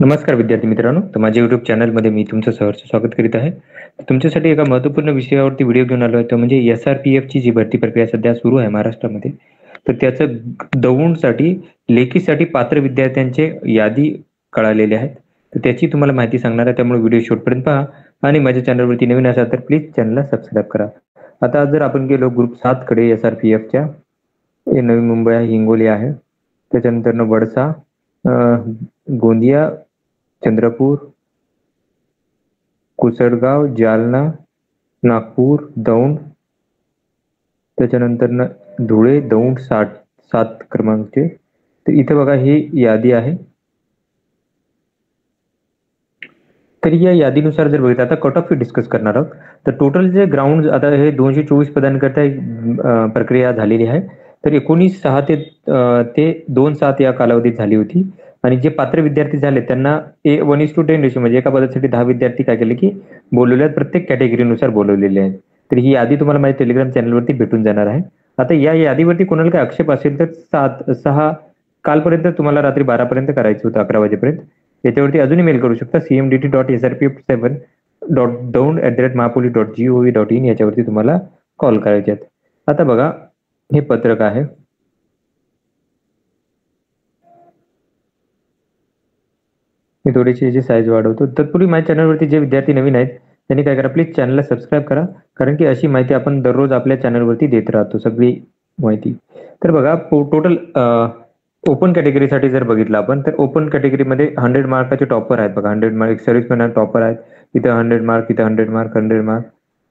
नमस्कार विद्यार्थी मित्रांनो, तर माझ्या YouTube चॅनलमध्ये मी तुमचं सहर्ष स्वागत करीत आहे. तुमच्यासाठी एका महत्त्वपूर्ण विषयावरती व्हिडिओ घेऊन आलो आहे, तो म्हणजे SRPFची जी भरती प्रक्रिया सध्या सुरू आहे महाराष्ट्रामध्ये. तर त्याचं दौंडसाठी लेखीसाठी पात्र विद्यार्थ्यांची यादी कळालेली आहे. तर त्याची तुम्हाला माहिती सांगणार आहे, त्यामुळे व्हिडिओ शेवटपर्यंत पहा आणि माझ्या चॅनलवरती नवीन असाल तर प्लीज चॅनलला सबस्क्राईब करा. आता जर आपण गेलो ग्रुप 7 कडे SRPFच्या, हे नवी मुंबई आहे, हिंगोली आहे. त्याच्यानंतर वडसा, गोंदिया, चंद्रपूर, कुसडगाव, जालना, नागपूर, दौंड, त्याच्यानंतर धुळे, दौंड 7 क्रमांकचे. तर इथे बघा ही यादी आहे. तर या यादीनुसार जर बघितलं, आता कट ऑफ डिस्कस करणार आहोत. तर टोटल जे ग्राउंड आता हे 224 पदांकरता प्रक्रिया झालेली आहे. तर 19/6 ते 2/7 या कालावधीत झाली होती. आणि जे पात्र विद्यार्थी झाले त्यांना 1:10 रेशो म्हणजे एका पदासाठी 10 विद्यार्थी काय केले की बोलवले आहेत, प्रत्येक कॅटेगरीनुसार बोलवलेले आहेत. तर ही यादी तुम्हाला माझ्या टेलिग्राम चॅनलवरती भेटून जाणार आहे. आता या यादीवरती कोणाला काही आक्षेप असेल तर 6 कालपर्यंत तुम्हाला रात्री 12 पर्यंत करायचं होतं, 11 वाजेपर्यंत. याच्यावरती अजूनही मेल करू शकता cmdt.srpf7.down@mahapolice.gov.in याच्यावरती तुम्हाला कॉल करायचे आहेत. आता बघा हे पत्रक आहे. मी थोडीशी याची साईज वाढवतो. तत्पूर्वी माझ्या चॅनलवरती जे विद्यार्थी नवीन आहेत त्यांनी काय करा, प्लीज चॅनलला सबस्क्राईब करा, कारण की अशी माहिती आपण दररोज आपल्या चॅनलवरती देत राहतो, सगळी माहिती. तर बघा टोटल ओपन कॅटेगरीसाठी जर बघितलं आपण, तर ओपन कॅटेगरीमध्ये 100 मार्काचे टॉपर आहेत बघा. 100 मार्क, एक सर्व्हिसमॅन टॉपर आहेत, इथं 100 मार्क, इथं 100 मार्क, 100 मार्क.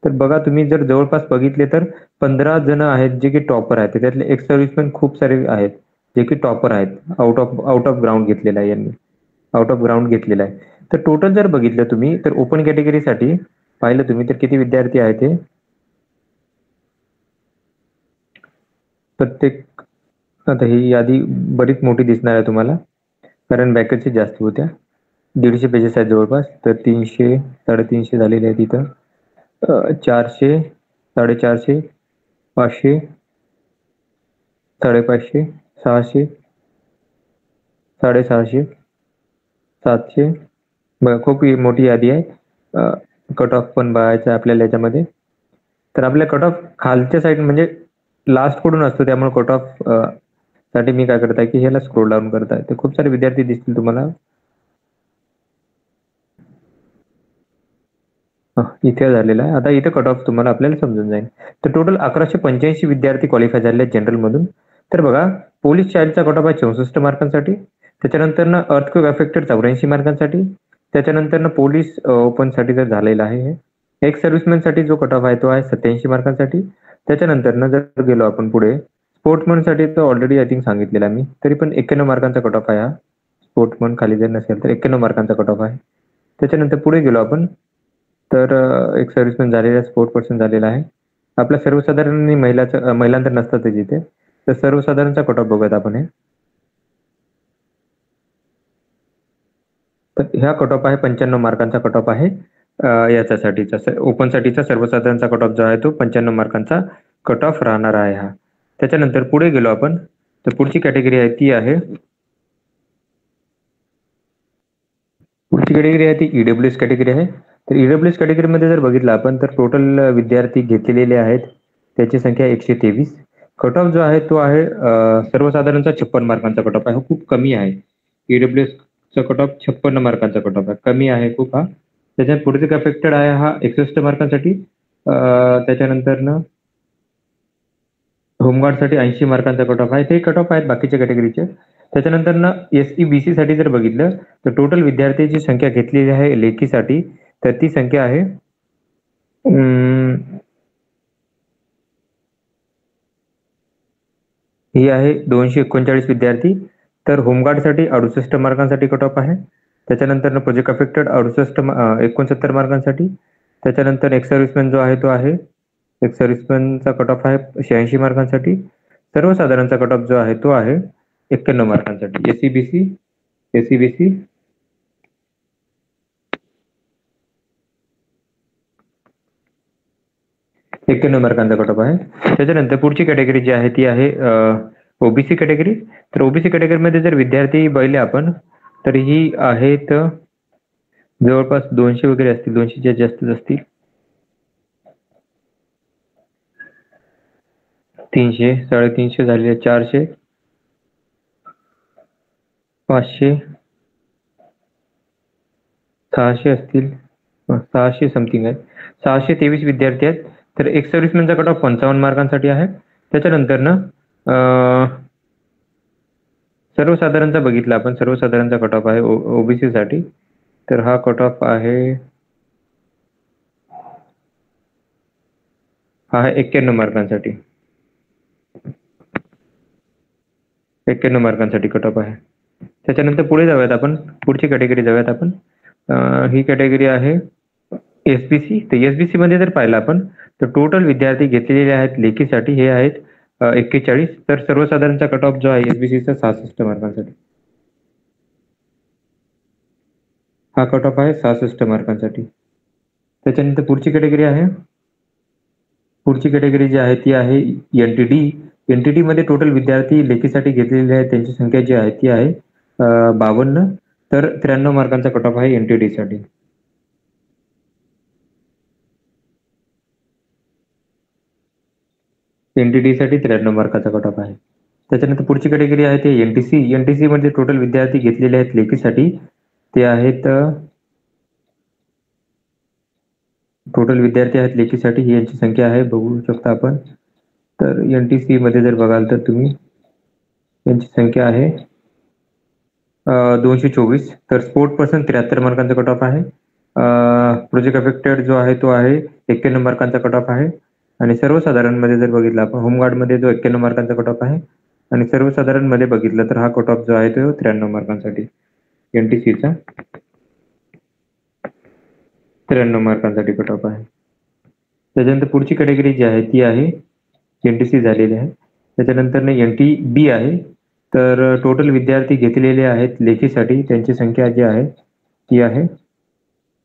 तर बघा तुम्ही जर जवळपास बघितले तर 15 जण आहेत जे की टॉपर आहेत. त्यातले एक सर्व्हिसमॅन खूप सारे आहेत जे की टॉपर आहेत. आउट ऑफ ग्राउंड घेतलेला आहे यांनी, आउट ऑफ ग्राउंड घेतलेला आहे. तर टोटल जर बघितलं तुम्ही तर ओपन कॅटेगरीसाठी पाहिलं तुम्ही तर किती विद्यार्थी आहेत ते प्रत्येक. आता ही यादी बरीच मोठी दिसणार आहे तुम्हाला, कारण वॅकन्सी जास्त होत्या. 150 पेजेस आहेत जवळपास. तर 300, 350 झालेले आहेत इथं. 400, 450, 500, 550, 600, 650, 700. बघा खूप मोठी यादी आहे. कट ऑफ पण बघायचं आहे आपल्याला याच्यामध्ये. तर आपल्या कट ऑफ खालच्या साईड म्हणजे लास्ट कडून असतो, त्यामुळे कट ऑफ साठी मी काय करत आहे की ह्याला स्क्रोल डाऊन करत आहे. तर खूप सारे विद्यार्थी दिसतील तुम्हाला. इथे झालेला आहे. आता इथे कट ऑफ तुम्हाला आपल्याला समजून जाईल. तर टोटल 1185 विद्यार्थी क्वालिफाय झाले आहेत जनरल मधून. तर बघा पोलीस चाइल्डचा कट ऑफ आहे 64 मार्कांसाठी. त्याच्यानंतर अर्थक्वेक अफेक्टेड 84 मार्कांसाठी. त्याच्यानंतर पोलीस ओपन साठी जर झालेला आहे. एक सर्व्हिसमॅन साठी जो कट ऑफ आहे तो आहे 87 मार्कांसाठी. त्याच्यानंतर जर गेलो आपण पुढे स्पोर्ट्समन साठी, तर ऑलरेडी आय थिंक सांगितलेला मी, तरी पण 91 मार्कांचा कट ऑफ आहे हा. स्पोर्ट्समन खाली जर नसेल तर 91 मार्कांचा कट ऑफ आहे. त्याच्यानंतर पुढे गेलो आपण तर एक सर्व्हिसमॅन झालेला, स्पोर्ट पर्सन झालेला आहे. आपल्या सर्वसाधारण महिलांतर नसतातच इथे. तर सर्वसाधारणचा कट ऑफ बघूयात आपण. हे तर ह्या कट ऑफ आहे 95 मार्कांचा कट ऑफ आहे. याच्यासाठीचा ओपन साठीचा सर्वसाधारणचा कट ऑफ जो आहे तो 95 मार्कांचा कट ऑफ राहणार आहे हा. त्याच्यानंतर पुढे गेलो आपण तर पुढची कॅटेगरी आहे ती आहे, पुढची कॅटेगरी आहे ती ईडब्ल्यूएस कॅटेगरी आहे. तर ईडब्ल्यूएस कॅटेगरीमध्ये जर बघितलं आपण तर टोटल विद्यार्थी घेतलेले आहेत त्याची संख्या 123. कट ऑफ जो आहे तो आहे सर्वसाधारणचा 56 मार्कांचा कट ऑफ आहे. खूप कमी आहे. ईडब्ल्यूएस चा कट ऑफ 56 मार्कांचा कट ऑफ आहे, कमी आहे खूप हा. त्याच्यात पुढे अफेक्टेड आहे हा 61 मार्कांसाठी. त्याच्यानंतर होमगार्डसाठी 80 मार्कांचा कट ऑफ आहे. ते कट ऑफ आहेत बाकीच्या कॅटेगरीचे. त्याच्यानंतर SEBC साठी जर बघितलं तर टोटल विद्यार्थ्यांची संख्या घेतलेली आहे लेखीसाठी, तर ती संख्या आहे ही आहे 239 विद्यार्थी. तर होमगार्डसाठी 68 मार्कांसाठी कट ऑफ आहे. त्याच्यानंतर प्रोजेक्ट अफेक्टेड 69 मार्कांसाठी. त्याच्यानंतर एक सर्व्हिसमॅन जो आहे तो आहे, एक सर्व्हिसमॅनचा कट ऑफ आहे 86 मार्कांसाठी. सर्वसाधारणचा कट ऑफ जो आहे तो आहे 91 मार्कांसाठी. SEBC 91 मार्कांचा कट ऑफ आहे. त्याच्यानंतर पुढची कॅटेगरी जी आहे ती आहे ओबीसी कॅटेगरी. तर ओबीसी कॅटेगरीमध्ये जर विद्यार्थी बघितले आपण तर ही आहेत जवळपास 200 वगैरे असतील, 200च्या जास्तच असतील. 300, 350 झाले, 400, 500, 600 असतील, 600 समथिंग आहे. 623 विद्यार्थी आहेत. तर एक सर्व्हिसमॅनचा कट ऑफ 55 मार्कांसाठी आहे. त्याच्यानंतर ना सर्वसाधारणचा बघितला आपण, सर्वसाधारणचा कट ऑफ आहे ओबीसी साठी. तर हा कट ऑफ आहे 91 मार्कांसाठी. 91 मार्कांसाठी कट ऑफ आहे. त्याच्यानंतर पुढे जाऊयात आपण, पुढची कॅटेगरी जाऊयात आपण. ही कॅटेगरी आहे एसबीसी. तर एसबीसी मध्ये जर पाहिलं आपण तर टोटल विद्यार्थी घेतलेले आहेत लेखीसाठी हे आहेत 41. तर सर्वसाधारणचा कट ऑफ जो आहे एसबीसीचा 66 मार्कांसाठी. हा कट ऑफ आहे 66 मार्कांसाठी. त्याच्यानंतर पुढची कॅटेगरी आहे, पुढची कॅटेगरी जी आहे ती आहे एनटीडी. एनटीडी मध्ये टोटल विद्यार्थी लेखीसाठी घेतलेले आहेत त्यांची संख्या जी आहे ती आहे 52. तर 93 मार्कांचा कट ऑफ आहे एनटीडी साठी. एनटीडी साठी 93 मार्काचा कट ऑफ आहे. त्याच्यानंतर पुढची कॅटेगरी आहे ते एनटीसी. एनटीसी मध्ये टोटल विद्यार्थी घेतलेले आहेत लेखीसाठी ते आहेत टोटल विद्यार्थी आहेत लेखीसाठी ही यांची संख्या आहे, बघू शकता आपण. तर एनटीसी मध्ये जर बघाल तर तुम्ही यांची संख्या आहे 224. तर स्पोर्ट पर्सन 73 मार्कांचा कट ऑफ आहे. प्रोजेक्ट अफेक्टेड जो आहे तो आहे 91 मार्कांचा कट ऑफ आहे. आणि सर्वसाधारण मध्ये जर बघितलं आपण होमगार्ड मध्ये जो 91 मार्कांचा कट ऑफ आहे आणि सर्वसाधारण मध्ये बघितलं तर हा कट ऑफ जो आहे तो 93 मार्कांसाठी एनटीसीचा 93 मार्कांसाठी कट ऑफ आहे. त्याच्यानंतर पुढची कॅटेगरी जी आहे ती आहे एनटीसी झालेली आहे. त्याच्यानंतर एनटीबी आहे. तर टोटल विद्यार्थी घेतलेले आहेत लेखीसाठी त्यांची संख्या जी आहे ती आहे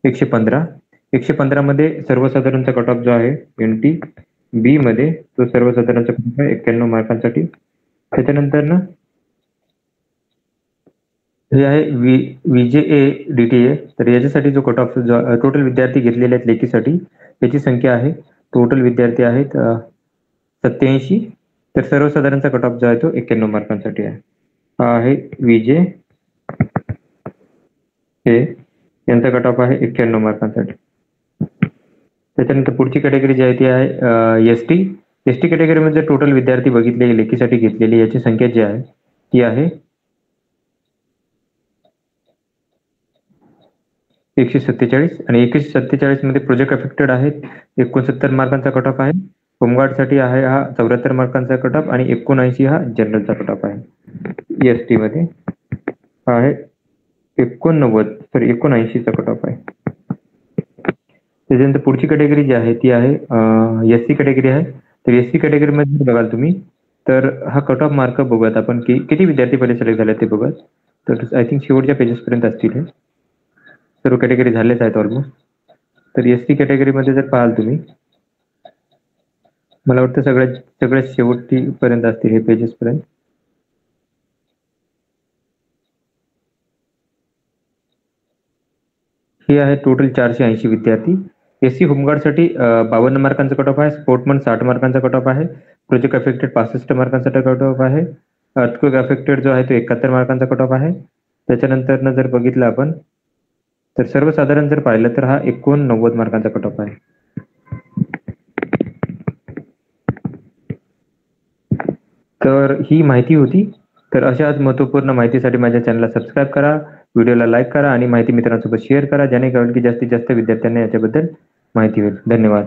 115. 115 मध्ये सर्वसाधारणचा कट ऑफ जो आहे एनटीबी मध्ये तो सर्वसाधारणचा कट ऑफ आहे 91 मार्कांसाठी. त्याच्यानंतर ना हे आहे व्हीजेए डीटीए. तर याच्यासाठी जो कट ऑफ टोटल विद्यार्थी घेतलेले आहेत लेखीसाठी याची संख्या आहे, टोटल विद्यार्थी आहेत 87. तर सर्वसाधारणचा कट ऑफ जो आहे तो 91 मार्कांसाठी आहे. हा आहे विजे हे यांचा कट ऑफ आहे 91 मार्कांसाठी. त्याच्यानंतर पुढची कॅटेगरी जी आहे ती आहे एसटी. एसटी कॅटेगरीमध्ये टोटल विद्यार्थी बघितले लेखीसाठी घेतलेली याची संख्या जी आहे ती आहे 147. आणि 147 मध्ये प्रोजेक्ट अफेक्टेड आहेत 69 मार्कांचा कट ऑफ आहे. होमगार्ड साठी आहे हा 74 मार्कांचा कट ऑफ आणि 79 हा जनरलचा कट ऑफ आहे. एसटी मध्ये आहे 79चा कट ऑफ आहे. त्याच्यानंतर पुढची कॅटेगरी जी आहे ती आहे एससी कॅटेगरी आहे. तर एससी कॅटेगरी मध्ये बघाल तुम्ही तर हा कट ऑफ मार्क बघूयात आपण की किती विद्यार्थी पहिले सिलेक्ट झाले ते बघत. तर आय थिंक शेवटच्या पेजेस पर्यंत असतील हे सर्व कॅटेगरी झालेच आहेत ऑलमोस्ट. तर एससी कॅटेगरी मध्ये जर पाहाल तुम्ही मला वाटतं सगळ्यात शेवटी पर्यंत असतील हे पेजेस पर्यंत. हे आहे टोटल 480 विद्यार्थी. एससी होमगार्ड साठी 52 मार्कांचा कट ऑफ आहे. स्पोर्टमन 60 मार्कांचा कट ऑफ आहे. प्रोजेक्ट अफेक्टेड 65 मार्कांचा कट ऑफ आहे. अर्थक्वेक अफेक्टेड जो आहे तो 71 मार्कांचा कट ऑफ आहे. त्याच्यानंतर जर बघितलं आपण तर सर्वसाधारण जर पाहिलं तर हा 89 मार्कांचा कट ऑफ आहे. तर ही माहिती होती. तर अशाच महत्त्वपूर्ण माहितीसाठी माझ्या चॅनलला सबस्क्राईब करा, व्हिडिओला लाईक करा आणि माहिती मित्रांसोबत शेअर करा, जेणेकरून की जास्तीत जास्त विद्यार्थ्यांना याच्याबद्दल माहिती होईल. धन्यवाद.